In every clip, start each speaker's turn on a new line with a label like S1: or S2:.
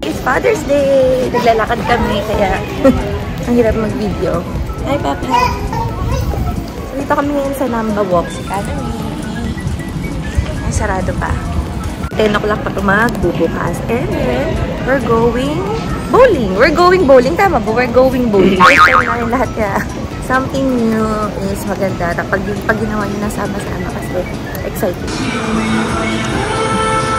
S1: It's Father's Day! Naglalakad kami, kaya ang hirap mag-video. Hi, Papa! So, dito kami ngayon sa Namba Walks Academy. Ay, sarado pa. 10 o'clock pa ito magbubukas. And then, we're going bowling. We're going bowling. Tama ba? We're going bowling. First time namin lahat kaya. Something new is maganda. Pag ginawa nyo na sama-sama kasi exciting.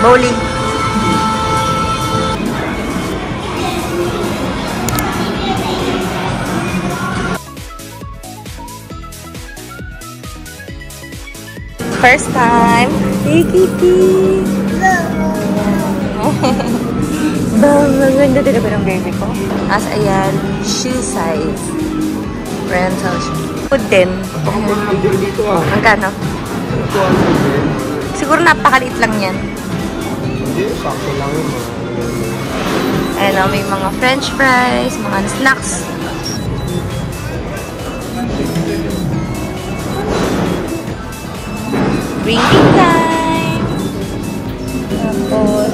S1: Bowling. First time. Hey, Kitty! Maganda din ba ng baby ko? As ayan, shoe size. Rental shoe. Food din. Magkano? Siguro napakaliit lang yan.
S2: Hindi, sakto lang yun.
S1: Ayan o, may mga french fries, mga snacks. Drinking time! Tapos,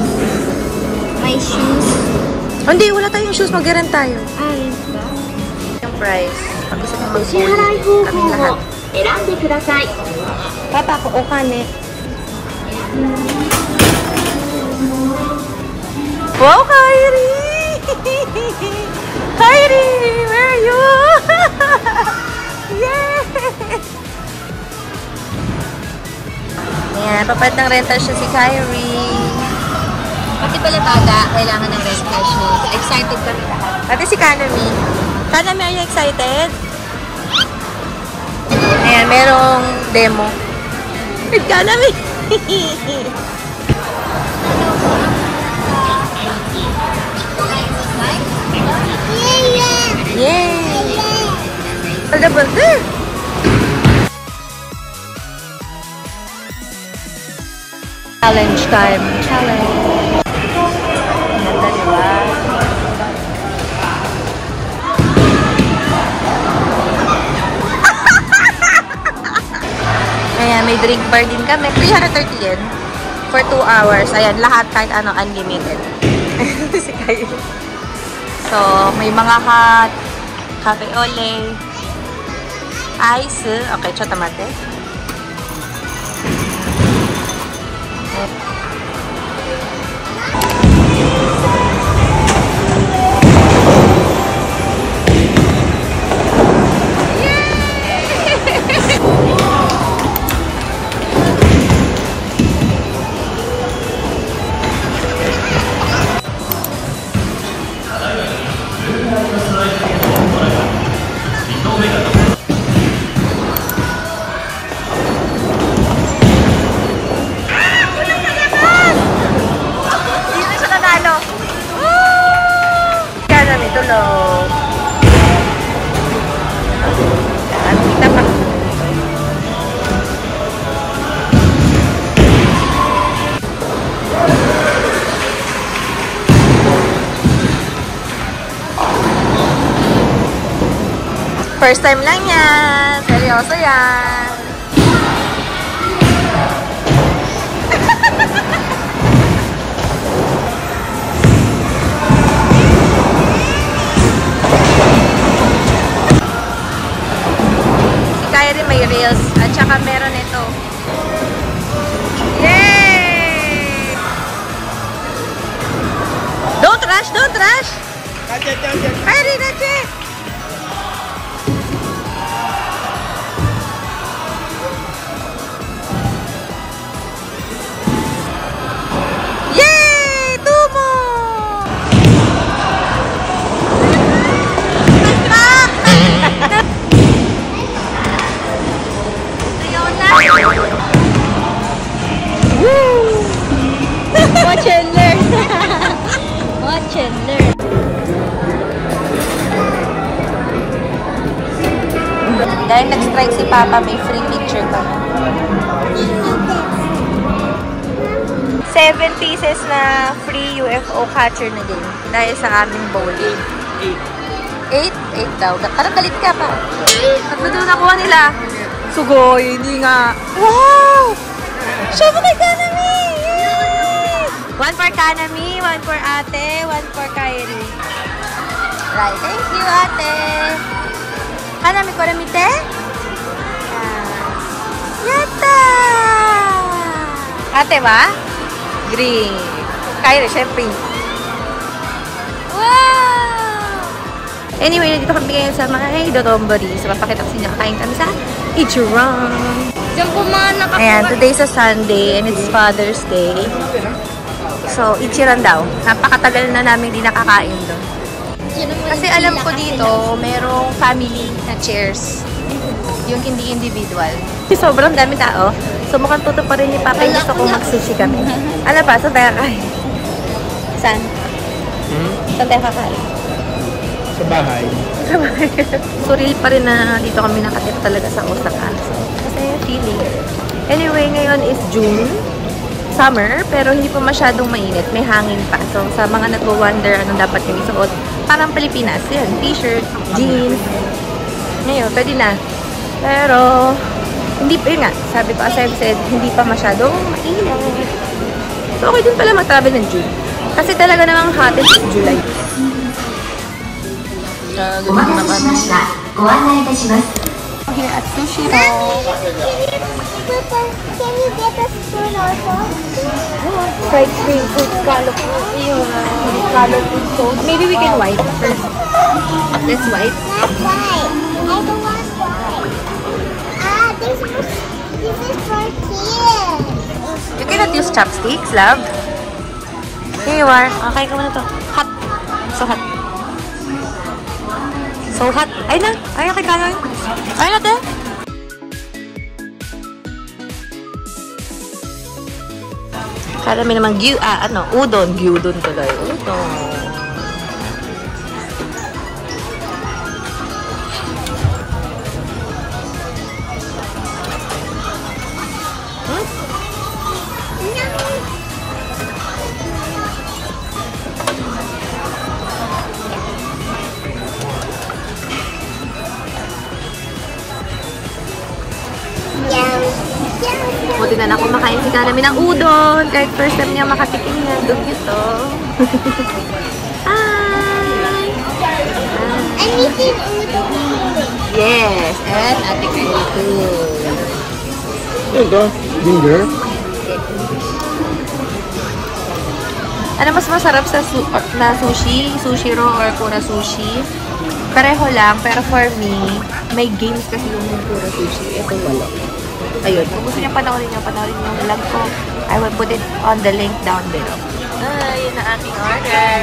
S1: may shoes. Oh, hindi, wala tayong shoes. Mag-rent tayo.
S3: Yes ba?
S1: Yung price. Pag gusto nyo mag-bowling, kaming lahat. Papa ko, o kane. Wow, Kyrie! Kyrie! Where are you? Yeah! Ayan, papalit ng rental siya si Kyrie. Pati pala baga, kailangan ng rental siya. Excited kami lahat. Pati si Kanami. Kanami, are you excited? Ayan, merong demo. With Kanami! Yay! Wala ba? Challenge time. Challenge. Ganda, diba? Ayan, may drink bar din kami. 330 yen. For 2 hours. Ayan, lahat kahit ano, unlimited. Si Kyle. So, may mga hot, cafe ole, ice. Okay, chotamate. First time lang yan. Seryoso yan. Si Kyrie may reels. At saka meron ito. Yay! Don't rush! Don't rush! Kyrie, that's it! Watch and learn. Watch and learn. Dahil nag-strike si Papa, may free picture pa. 7 pieces na free UFO catcher na game. Dahil sa aming bowling. 8? 8 daw. Parang galit ka pa. Tatlo doon nakuha nila. Sugoy, hindi nga. Wow! Siya mo kay Kanami! Yay! 1 for Kanami, 1 for ate, 1 for Kairi. Right, thank you, ate. Kanami ko namite? Yata! Ate ba? Green. Kairi, syempre. Wow! Anyway, nandito kami ngayon sa mga Dotonbori. So, papakita ko sa inyo, kakain kami sa Ichiran. Ayan, today's a Sunday and it's Father's Day. So, Ichiran daw. Napakatagal na namin di nakakain doon. Kasi alam ko dito, merong family na chairs. Yung hindi individual. Sobrang dami tao. So, mukhang tuto pa rin ni Papa. Gusto kong mag-sushi kami. Ano pa? Saan tayo kakain? Saan? Saan tayo kakain?
S2: Sa bahay.
S1: Sa bahay. Surreal pa rin na dito kami nakatira talaga sa Osaka. So, kasi feeling. Anyway, ngayon is June. Summer, pero hindi pa masyadong mainit. May hangin pa. So, sa mga nag-wonder anong dapat yung isuot, parang Pilipinas. Yan, t-shirt, jeans. Ngayon, pwede na. Pero, hindi pa yun nga. Sabi ko, as I've said, hindi pa masyadong mainit. So, okay din pala mag-travel ng June. Kasi talaga namang hottest is July. Here at Sushi Roll.
S3: Can you get a spoon also?
S1: Fried green food, scallop food, scallop food toast. Maybe we can wipe first. Let's wipe.
S3: That's right. I don't want white. This is for kids.
S1: You cannot use chopsticks, love. Here you are. Okay ka muna to. Hot. So hot. So hot. Ay na. Ay na kay Kanoy. Ay na te. Kala may naman udon. Gyudon tuloy. Udon. Buti na kumakain si Kanami ng udon. Kahit first time niya makatikim niya. Doon ito. Hi!
S3: I'm eating udon.
S1: Yes. And ate Kairi too.
S2: Ito, ginger.
S1: Ano mas masarap sa sushi? Sushi roll or Kura sushi? Pareho lang. Pero for me, may games kasi yung Kura sushi. Ito wala. Ayun. Kung gusto niyo panoorin yung vlog ko, I will put it on the link down below. Ayun na ating order.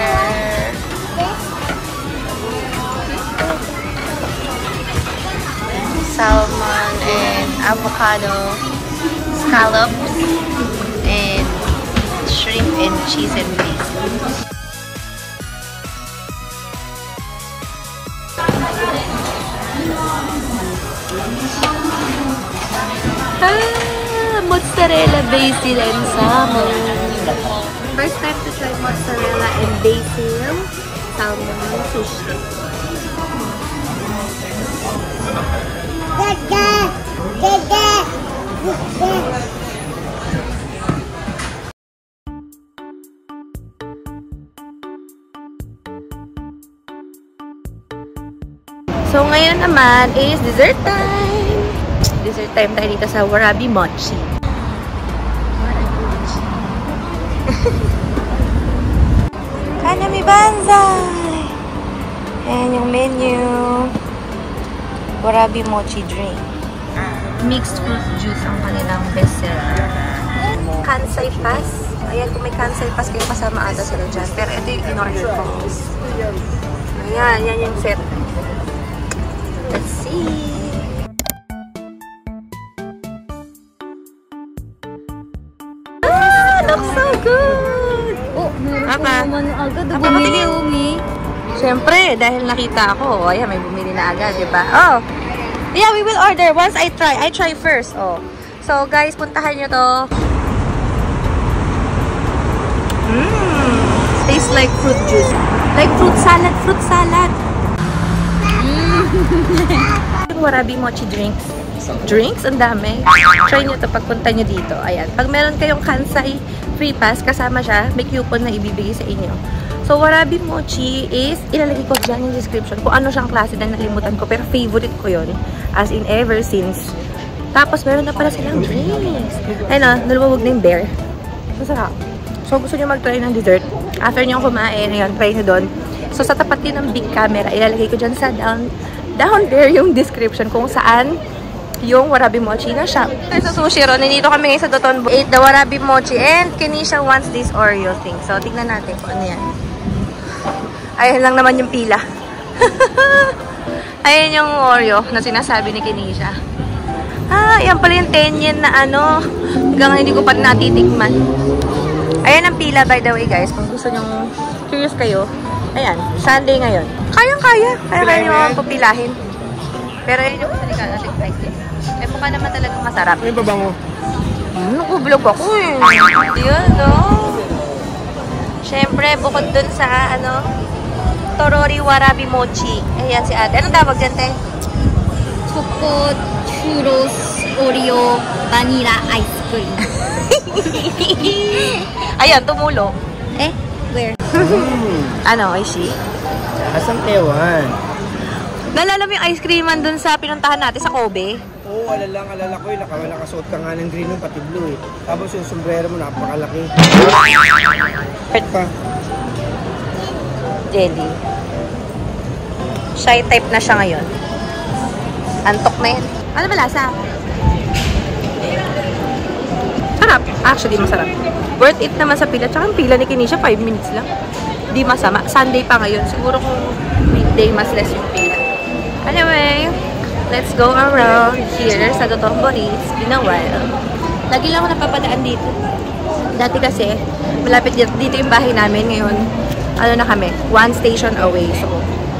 S1: Salmon and avocado, scallops, and shrimp and cheese and basil. Mozzarella, basil, and salmon. First time to try mozzarella and basil salmon sushi. So ngayon naman is dessert time. Dessert time tayo dito sa Warabi Mochi. Kanami Banzai! Ayan yung menu. Warabi Mochi drink. Mixed fruit juice ang kanilang bestseller. Kansai Pass. Ayan, kung may Kansai Pass kayo kasama ata sila dyan. Pero ito yung in-order ko. Ayan, yan yung set. Let's see. Looks so good!
S3: Oh, naman agad.
S1: Bumili, Umi. Siyempre, dahil nakita ako. Ayan, may bumili na agad, diba? Oh! Yeah, we will order once I try. I try first. Oh. So, guys, puntahan nyo to. Tastes like fruit juice. Like fruit salad. Fruit salad. Warabi Mochi drinks. Drinks? Ang dami. Try nyo to pagpunta nyo dito. Ayan. Pag meron kayong Kansai free pass, kasama siya. May coupon na ibibigay sa inyo. So, Warabi Mochi is, ilalagay ko dyan yung description kung ano siyang klase na nalimutan ko. Pero favorite ko yun. As in, ever since. Tapos, meron na pala silang drinks. Ayun na, nalumawag na yung bear. Masarap. So, gusto nyo mag-try ng dessert. After nyo kumain, ayun, try nyo doon. So, sa tapat din ng big camera, ilalagay ko dyan sa down there yung description kung saan yung Warabi Mochi na shop. Sa Sushiro, nandito kami ngayon sa Dotonbori. Ate the Warabi Mochi and Kenisha wants this Oreo thing. So, tignan natin kung ano yan. Ayan lang naman yung pila. Ayan yung Oreo na sinasabi ni Kenisha. Ah, yan pala yung 10 yen na ano. Hanggang hindi ko pa natitikman. Ayan ang pila, by the way, guys. Kung gusto nyong curious kayo. Ayan, Sunday ngayon. Kayang-kaya. Kaya nyo pupilahin. Pero yun yung gusto ni Kanatik like this. Eh, mukha naman talagang masarap.
S2: Ano ba bango?
S1: Nakublog ako eh. Yun, no? Siyempre, bukod dun sa, ano, Torori Warabi Mochi. Ayan si ate. Anong tawag dyan, te?
S3: Choco churros Oreo vanilla ice cream.
S1: Ayan, tumulo.
S3: Eh, where?
S1: Ano, Aishi?
S2: Asang Ewan.
S1: Nalala mo yung ice creaman dun sa pinuntahan natin sa Kobe?
S2: Oo, alala ko yun. Nakasuot ka nga ng green yung pati blue eh. Tapos yung sombrero mo napakalaki. Pa.
S1: Jelly. Shy type na siya ngayon. Antok na yan. Ano ba lasa? Sarap. Actually, masarap. Worth it naman sa pila. Tsaka ang pila ni Kenisha, 5 minutes lang. Di masama. Sunday pa ngayon. Siguro kung weekday, mas less yung pila. Anyway, let's go around here sa Dotonbori. It's been a while. Lagi lang ako napapadaan dito. Dati kasi, malapit dito yung bahay namin. Ngayon, ano na kami, 1 station away. So,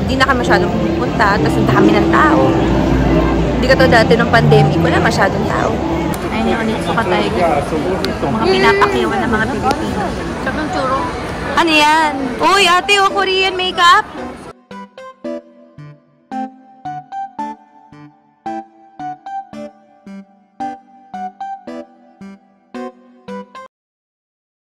S1: hindi na kami masyadong pupunta. Tapos, ang dami ng tao. Hindi ka to dati ng pandemic. Wala masyadong tao. Ayun yung ulit suka tayo. Mga pinapakiyawan ng mga Pilipino. Sarap ng churro. Ano yan? Uy, ate, Korean makeup?